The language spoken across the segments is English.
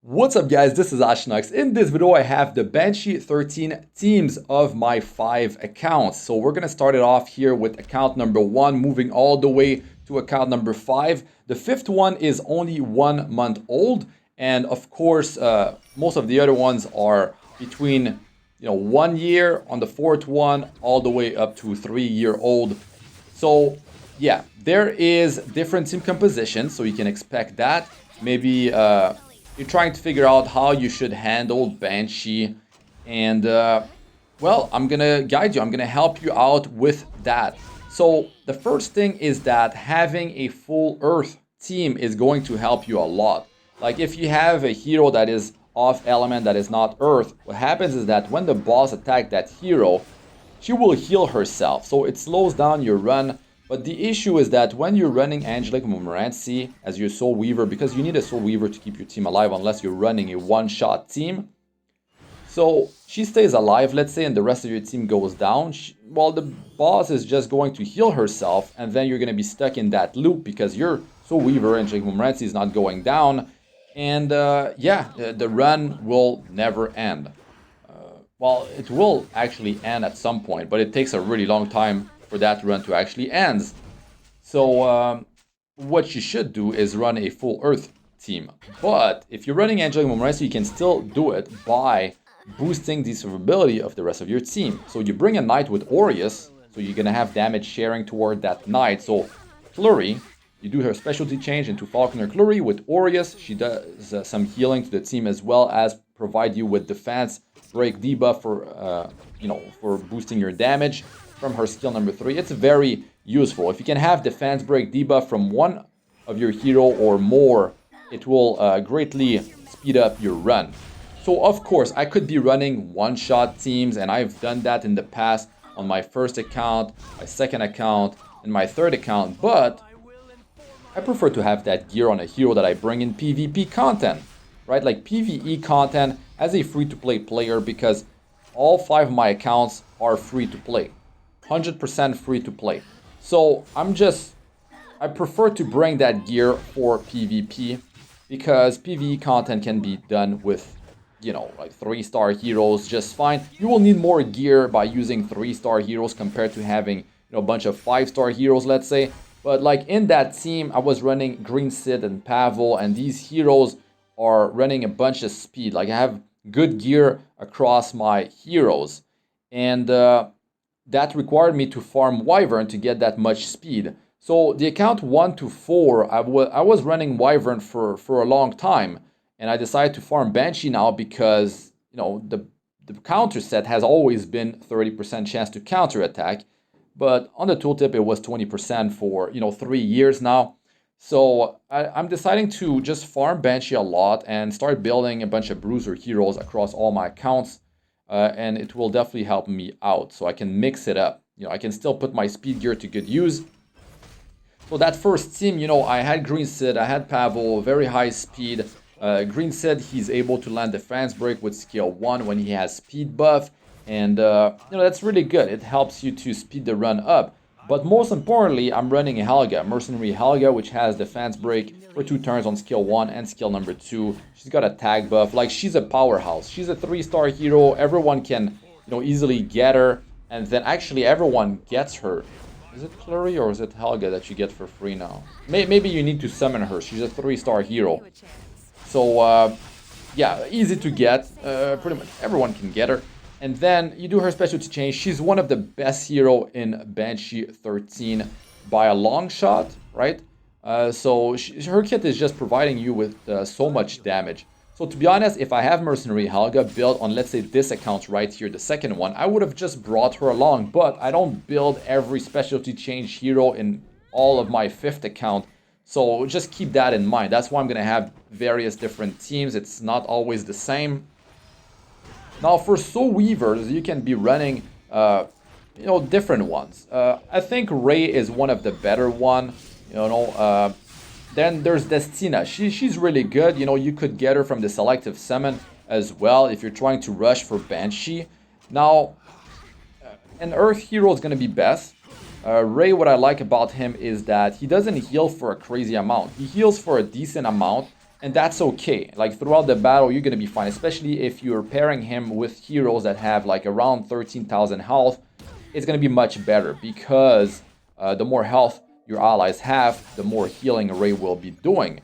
What's up guys, this is Astranox. In this video I have the Banshee 13 teams of my 5 accounts. So we're gonna start it off here with account number 1, moving all the way to account number 5. The 5th one is only 1 month old, and of course most of the other ones are between 1 year on the 4th one all the way up to 3-year-old. So yeah, there is different team composition, so you can expect that. Maybe you're trying to figure out how you should handle Banshee, and well, I'm gonna guide you, I'm gonna help you out with that. So the first thing is that having a full earth team is going to help you a lot. Like if you have a hero that is off element, that is not earth, what happens is that when the boss attacks that hero, she will heal herself, so it slows down your run. But the issue is that when you're running Angelic Montmorency as your Soul Weaver, because you need a Soul Weaver to keep your team alive unless you're running a one-shot team. So she stays alive, let's say, and the rest of your team goes down. Well, the boss is just going to heal herself, and then you're going to be stuck in that loop because your Soul Weaver, Angelic Montmorency, is not going down. And yeah, the run will never end. Well, it will actually end at some point, but it takes a really long time for that run to actually end. So what you should do is run a full earth team. But if you're running Angelic Montmorency, you can still do it by boosting the survivability of the rest of your team. So you bring a knight with Aureus, so you're gonna have damage sharing toward that knight. So Flurry, you do her specialty change into Falconer Flurry with Aureus. She does some healing to the team as well as provide you with defense break debuff for for boosting your damage from her skill number 3. It's very useful. If you can have defense break debuff from one of your hero or more, it will greatly speed up your run. So of course I could be running one-shot teams, and I've done that in the past on my first account, my second account, and my third account, but I prefer to have that gear on a hero that I bring in PvP content, right? Like PvE content as a free-to-play player, because all 5 of my accounts are free to play. 100% free to play. So I prefer to bring that gear for PvP, because PvE content can be done with, like 3-star heroes just fine. You will need more gear by using 3-star heroes compared to having a bunch of 5-star heroes, let's say. But like in that team, I was running Green Sid and Pavel, and these heroes are running a bunch of speed. Like I have good gear across my heroes, and that required me to farm Wyvern to get that much speed. So the account 1 to 4, I was running Wyvern for a long time, and I decided to farm Banshee now because the counter set has always been 30% chance to counter attack, but on the tooltip it was 20% for 3 years now. So I'm deciding to just farm Banshee a lot and start building a bunch of bruiser heroes across all my accounts. And it will definitely help me out, so I can mix it up. I can still put my speed gear to good use. So that first team, I had Green Sid, I had Pavel, very high speed. Green Sid, he's able to land defense break with skill 1 when he has speed buff, and that's really good. It helps you to speed the run up. But most importantly, I'm running a Helga, Mercenary Helga, which has defense break for 2 turns on skill 1 and skill number 2. She's got a tag buff. Like, she's a powerhouse. She's a 3-star hero. Everyone can, easily get her. And then actually everyone gets her. Is it Flurry or is it Helga that you get for free now? Maybe you need to summon her. She's a 3-star hero. So, yeah, easy to get. Pretty much everyone can get her. And then you do her specialty change. She's one of the best hero in Banshee 13 by a long shot, right? So her kit is just providing you with so much damage. So to be honest, if I have Mercenary Helga built on, let's say, this account right here, the second one, I would have just brought her along. But I don't build every specialty change hero in all of my 5th account. So just keep that in mind. That's why I'm going to have various different teams. It's not always the same. Now for Soul Weavers, you can be running, different ones. I think Ray is one of the better one. Then there's Destina. She's really good. You could get her from the Selective summon as well if you're trying to rush for Banshee. Now, an Earth hero is gonna be best. Ray, what I like about him is that he doesn't heal for a crazy amount. He heals for a decent amount, And that's okay. Like throughout the battle, you're gonna be fine, especially if you're pairing him with heroes that have like around 13,000 health. It's gonna be much better because the more health your allies have, the more healing Ray will be doing.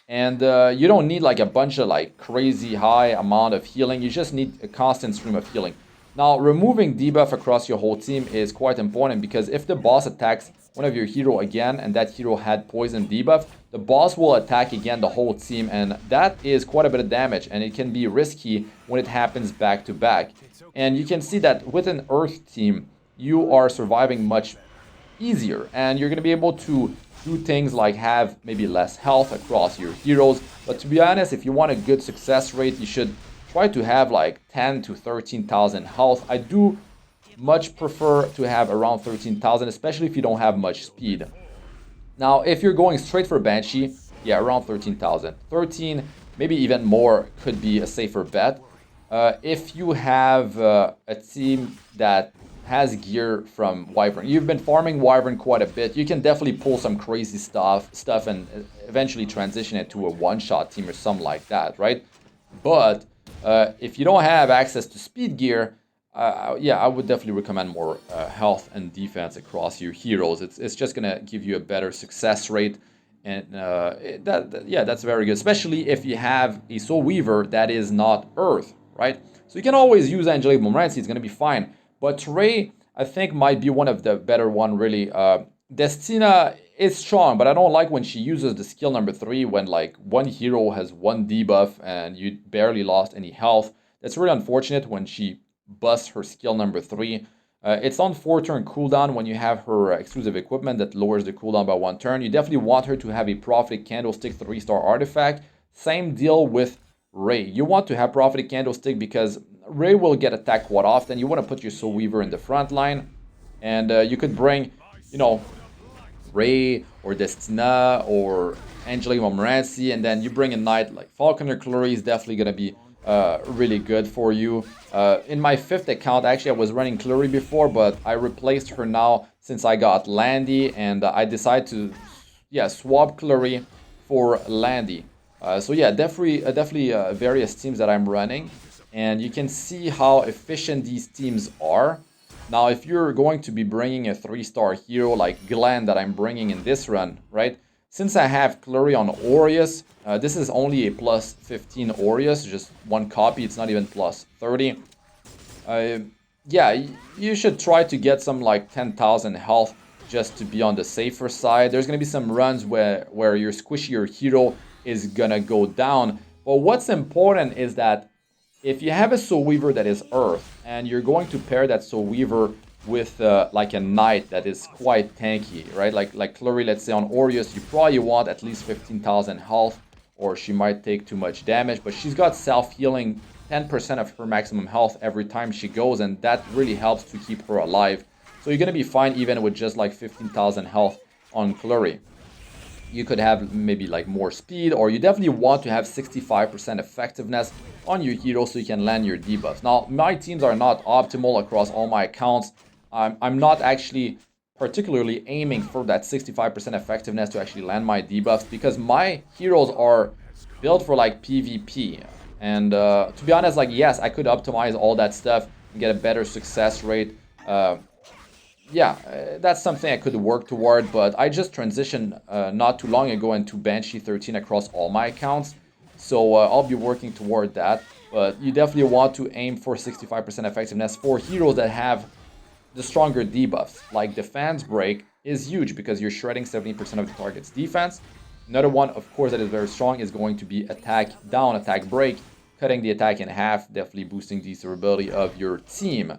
And you don't need like a bunch of like crazy high amount of healing. You just need a constant stream of healing. Now, removing debuff across your whole team is quite important because if the boss attacks one of your hero again and that hero had poison debuff, the boss will attack again the whole team, and that is quite a bit of damage, and it can be risky when it happens back to back. And you can see that with an Earth team, you are surviving much easier, and you're going to be able to do things like have maybe less health across your heroes. But to be honest, if you want a good success rate, you should try to have like 10 to 13,000 health. I do much prefer to have around 13,000, especially if you don't have much speed. Now, if you're going straight for Banshee, yeah, around 13,000. 13, maybe even more could be a safer bet. If you have a team that has gear from Wyvern, you've been farming Wyvern quite a bit, you can definitely pull some crazy stuff and eventually transition it to a one-shot team or something like that, right? But if you don't have access to speed gear, yeah, I would definitely recommend more health and defense across your heroes. It's just gonna give you a better success rate, and yeah, that's very good, especially if you have a Soul Weaver that is not Earth, right? So you can always use Angelic Montmorency, it's gonna be fine. But Ray, I think, might be one of the better one, really. Destina is strong, but I don't like when she uses the skill number 3 when like one hero has 1 debuff and you barely lost any health. That's really unfortunate when she busts her skill number 3. It's on 4-turn cooldown when you have her exclusive equipment that lowers the cooldown by 1 turn. You definitely want her to have a Prophetic Candlestick 3-star artifact. Same deal with Ray. You want to have Prophetic Candlestick because Ray will get attacked quite often. You want to put your Soul Weaver in the front line, and you could bring, you know, Ray or Destina or Angelic Montmorency, and then you bring a knight like Falconer Clary is definitely going to be really good for you. In my 5th account, actually, I was running Clary before, but I replaced her now since I got Landy, and I decided to, yeah, swap Clary for Landy. So yeah, definitely various teams that I'm running, and you can see how efficient these teams are. Now, if you're going to be bringing a 3-star hero like Glenn that I'm bringing in this run, right? Since I have Clary on Aureus, this is only a plus 15 Aureus, just 1 copy, it's not even plus 30. Yeah, you should try to get some like 10,000 health just to be on the safer side. There's going to be some runs where your squishier hero is going to go down. But what's important is that if you have a Soul Weaver that is Earth, and you're going to pair that Soul Weaver with like a Knight that is quite tanky, right? Like Clary, let's say on Aureus, you probably want at least 15,000 health, or she might take too much damage, but she's got self-healing 10% of her maximum health every time she goes, and that really helps to keep her alive. So you're going to be fine even with just like 15,000 health on Clary. You could have maybe like more speed, or you definitely want to have 65% effectiveness on your hero so you can land your debuffs. Now, my teams are not optimal across all my accounts. I'm not actually particularly aiming for that 65% effectiveness to actually land my debuffs, because my heroes are built for like PvP. And to be honest, like, yes, I could optimize all that stuff and get a better success rate. Yeah, that's something I could work toward, but I just transitioned not too long ago into Banshee 13 across all my accounts, so I'll be working toward that. But you definitely want to aim for 65% effectiveness for heroes that have the stronger debuffs. Like Defense Break is huge because you're shredding 70% of the target's defense. Another one, of course, that is very strong is going to be Attack Down, Attack Break, cutting the attack in half, definitely boosting the durability of your team.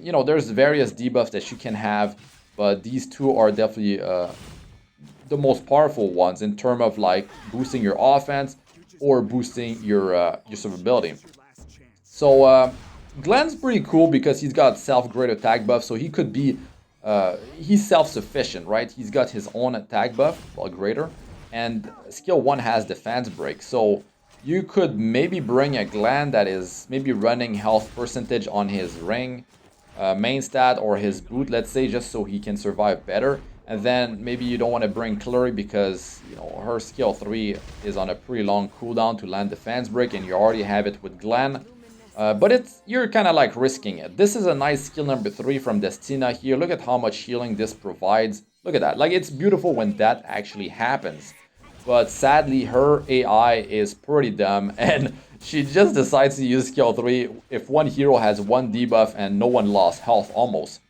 You know, there's various debuffs that you can have, but these two are definitely the most powerful ones in terms of like boosting your offense or boosting your survivability. So Glenn's pretty cool because he's got self-great attack buff, so he could be he's self-sufficient, right? He's got his own attack buff, well, greater, and skill 1 has defense break, so you could maybe bring a Glenn that is maybe running health percentage on his ring main stat or his boot, let's say, just so he can survive better. And then maybe you don't want to bring Clary because, you know, her skill 3 is on a pretty long cooldown to land Defense Break, and you already have it with Glenn. But you're kind of like risking it. This is a nice skill number 3 from Destina here. Look at how much healing this provides. Look at that. Like, it's beautiful when that actually happens. But sadly, her AI is pretty dumb, and she just decides to use skill 3 if one hero has 1 debuff and no one lost health almost.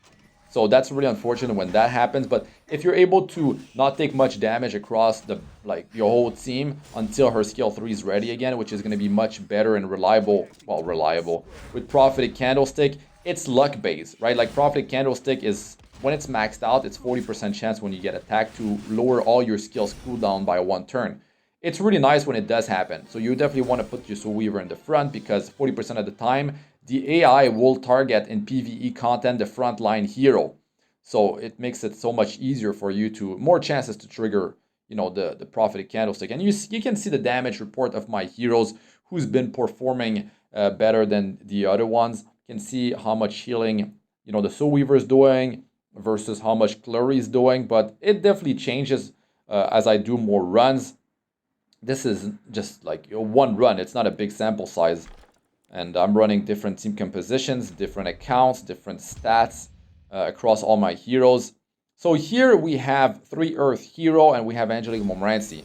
So that's really unfortunate when that happens. But if you're able to not take much damage across the your whole team until her skill 3 is ready again, which is going to be much better and reliable, well, reliable, with Prophetic Candlestick, it's luck based, right? Like, Prophetic Candlestick is, when it's maxed out, it's 40% chance when you get attacked to lower all your skills cooldown by 1 turn. It's really nice when it does happen. So you definitely want to put your Soul Weaver in the front, because 40% of the time, the AI will target in PvE content the frontline hero. So it makes it so much easier for you to, more chances to trigger, you know, the Prophetic Candlestick. And you can see the damage report of my heroes who's been performing better than the other ones. You can see how much healing, you know, the Soul Weaver is doing versus how much Clary is doing. But it definitely changes as I do more runs. This is just like one run. It's not a big sample size. And I'm running different team compositions, different accounts, different stats across all my heroes. So here we have 3 Earth Hero and we have Angelique Montmorency.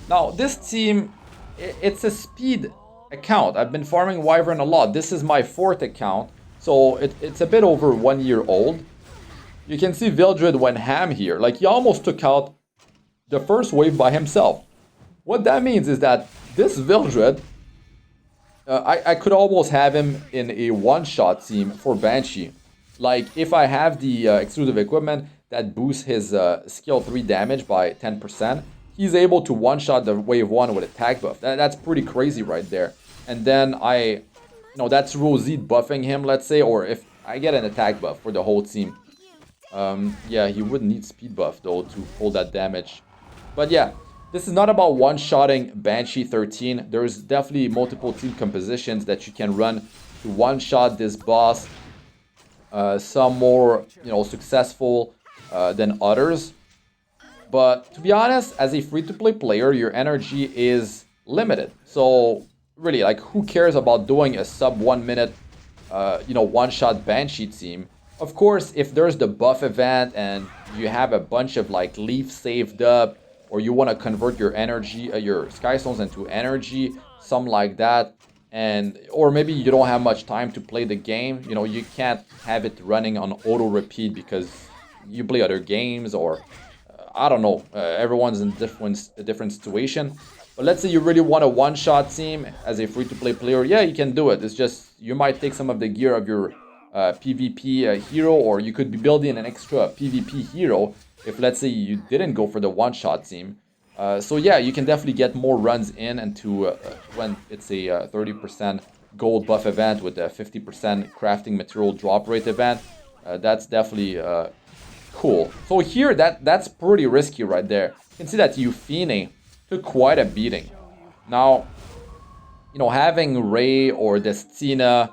Now this team, it's a speed account. I've been farming Wyvern a lot. This is my 4th account, so it's a bit over 1 year old. You can see Vildred went ham here. Like, he almost took out the first wave by himself. What that means is that this Vildred, I could almost have him in a one-shot team for Banshee. Like, if I have the exclusive equipment that boosts his skill 3 damage by 10%, he's able to one-shot the wave 1 with attack buff. That's pretty crazy right there. And then that's Rosette buffing him, let's say, or if I get an attack buff for the whole team. Yeah, he would need speed buff, though, to hold that damage. But yeah. This is not about one-shotting Banshee 13. There's definitely multiple team compositions that you can run to one-shot this boss. Some more, successful than others. But to be honest, as a free-to-play player, your energy is limited. So really, like, who cares about doing a sub 1 minute, one-shot Banshee team? Of course, if there's the buff event and you have a bunch of like leaf saved up, or you want to convert your energy, your Sky Stones into energy, something like that. Or maybe you don't have much time to play the game. You know, you can't have it running on auto repeat because you play other games, or I don't know. Everyone's in a different situation. But let's say you really want a one-shot team as a free-to-play player. Yeah, you can do it. It's just you might take some of the gear of your PvP hero, or you could be building an extra PvP hero if, let's say, you didn't go for the one-shot team. So yeah, you can definitely get more runs in into when it's a 30% gold buff event with a 50% crafting material drop rate event. That's definitely cool. So here, that's pretty risky right there. You can see that Euphine took quite a beating. Now, having Ray or Destina,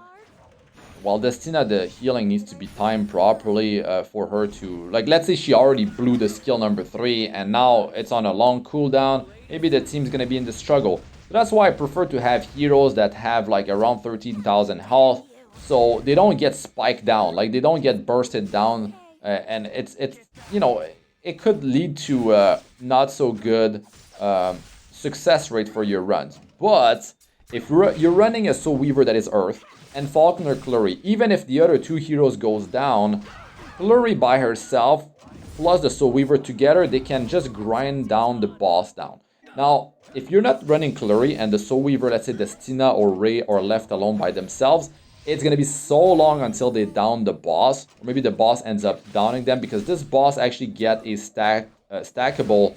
well, Destina, the healing needs to be timed properly for her to... Like, let's say she already blew the skill number 3, and now it's on a long cooldown. Maybe the team's going to be in the struggle. So that's why I prefer to have heroes that have, like, around 13,000 health, so they don't get spiked down. Like, they don't get bursted down, and it's it could lead to not so good success rate for your runs. But if you're running a Soul Weaver that is Earth, and Falconer Clary, even if the other 2 heroes goes down, Clary by herself plus the Soul Weaver together, they can just grind down the boss down. Now, if you're not running Clary and the Soul Weaver, let's say Destina or Ray, are left alone by themselves, it's going to be so long until they down the boss, or maybe the boss ends up downing them, because this boss actually get a stackable,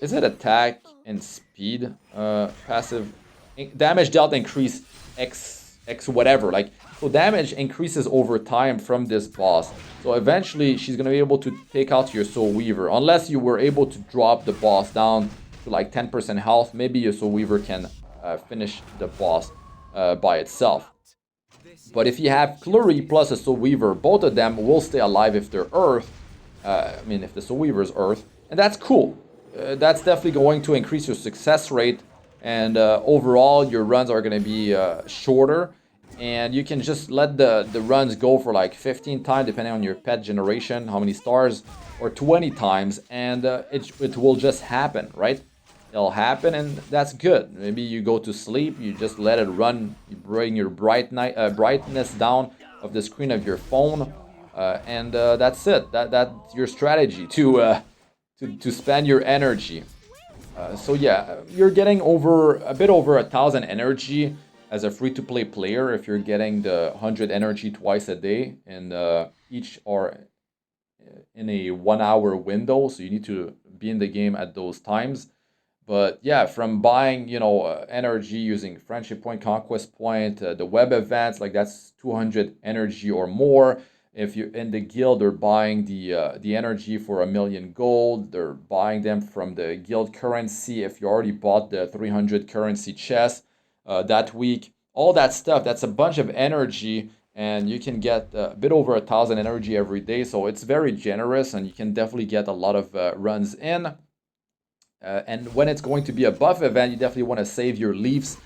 is it attack and speed passive? Damage dealt increase X whatever, like, so damage increases over time from this boss. So eventually she's gonna be able to take out your Soul Weaver, unless you were able to drop the boss down to like 10% health. Maybe your Soul Weaver can finish the boss by itself. But if you have Clary plus a Soul Weaver, both of them will stay alive if they're Earth. I mean, if the Soul Weaver is Earth, and that's cool. That's definitely going to increase your success rate, and overall your runs are going to be shorter, and you can just let the runs go for like 15 times depending on your pet generation, how many stars, or 20 times, and it will just happen, right? It'll happen, and that's good. Maybe you go to sleep, you just let it run, you bring your brightness down of the screen of your phone, and that's it. That's your strategy to spend your energy. So yeah, you're getting a bit over 1,000 energy as a free-to-play player if you're getting the 100 energy twice a day, and each are in a 1 hour window, so you need to be in the game at those times. But yeah, from buying, energy using friendship point, conquest point, the web events, like that's 200 energy or more. If you're in the guild, they're buying the energy for 1,000,000 gold. They're buying them from the guild currency. If you already bought the 300 currency chest that week, all that stuff, that's a bunch of energy, and you can get a bit over 1,000 energy every day. So it's very generous, and you can definitely get a lot of runs in. And when it's going to be a buff event, you definitely want to save your leaves,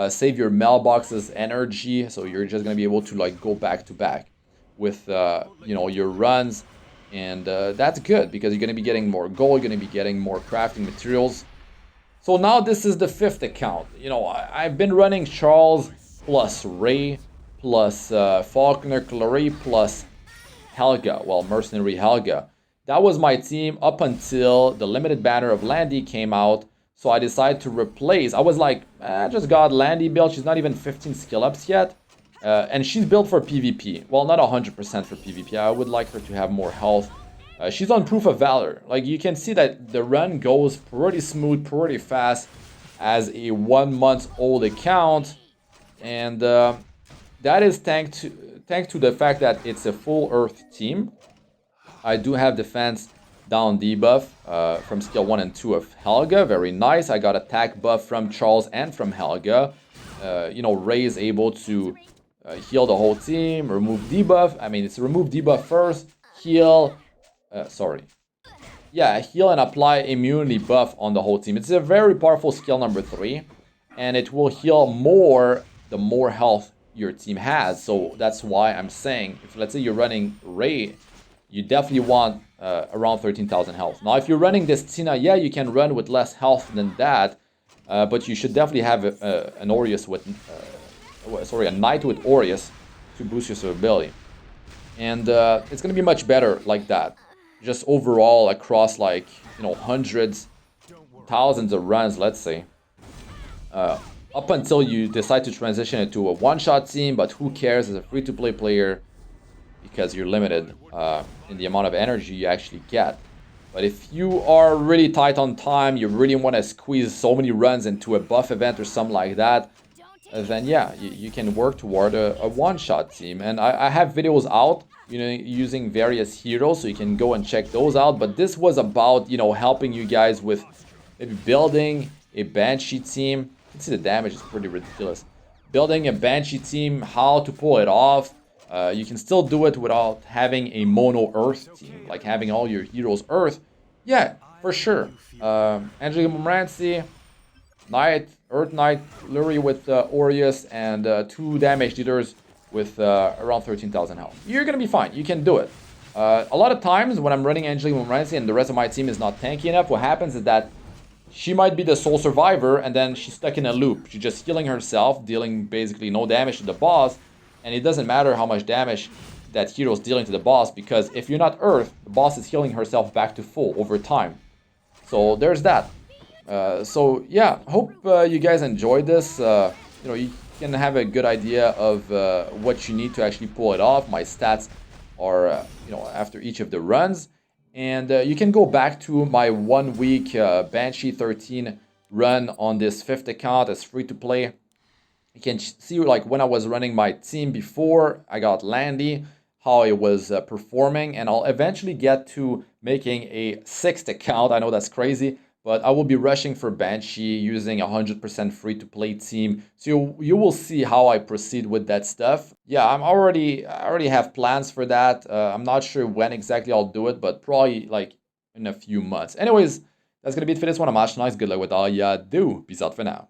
save your mailboxes energy, so you're just going to be able to like go back to back with your runs, and that's good because you're going to be getting more gold, you're going to be getting more crafting materials. So now this is the 5th account. I've been running Charles plus Ray plus Faulkner Clary plus Helga, well, Mercenary Helga. That was my team up until the limited banner of Landy came out. So I decided to replace. I was like, I just got Landy built. She's not even 15 skill ups yet. And she's built for PvP. Well, not 100% for PvP. I would like her to have more health. She's on Proof of Valor. Like, you can see that the run goes pretty smooth, pretty fast as a 1-month-old account. And that is thanks to the fact that it's a full Earth team. I do have defense down debuff from skill 1 and 2 of Helga. Very nice. I got attack buff from Charles and from Helga. Ray is able to heal the whole team, remove debuff. I mean, it's remove debuff first, heal. Heal and apply immunity buff on the whole team. It's a very powerful skill number 3, and it will heal more the more health your team has. So that's why I'm saying, if let's say you're running Ray, you definitely want around 13,000 health. Now, if you're running this Tina, yeah, you can run with less health than that, but you should definitely have an Aureus with, a Knight with Aureus to boost your survivability. And it's going to be much better like that. Just overall across like, hundreds, thousands of runs, let's say. Up until you decide to transition into a one-shot team, but who cares as a free-to-play player, because you're limited in the amount of energy you actually get. But if you are really tight on time, you really want to squeeze so many runs into a buff event or something like that, then yeah, you can work toward a one-shot team. And I have videos out, using various heroes, so you can go and check those out. But this was about, helping you guys with maybe building a Banshee team. You can see the damage is pretty ridiculous. Building a Banshee team, how to pull it off. You can still do it without having a mono Earth team, like having all your heroes Earth. Yeah, for sure. Angelica Montmorency, Knight, Earth Knight, Lurie with Aureus, and 2 damage dealers with around 13,000 health. You're gonna be fine. You can do it. A lot of times when I'm running Angelica Montmorency and the rest of my team is not tanky enough, what happens is that she might be the sole survivor, and then she's stuck in a loop. She's just healing herself, dealing basically no damage to the boss. And it doesn't matter how much damage that hero is dealing to the boss, because if you're not Earth, the boss is healing herself back to full over time. So there's that. So yeah, hope you guys enjoyed this. You can have a good idea of what you need to actually pull it off. My stats are, after each of the runs. And you can go back to my 1-week Banshee 13 run on this 5th account. It's free to play. You can see like when I was running my team before I got Landy, how it was performing, and I'll eventually get to making a 6th account. I know that's crazy, but I will be rushing for Banshee using 100% free-to-play team. So you will see how I proceed with that stuff. Yeah, I already have plans for that. I'm not sure when exactly I'll do it, but probably like in a few months. Anyways, that's gonna be it for this one. I'm Astranox. Good luck with all ya do. Peace out for now.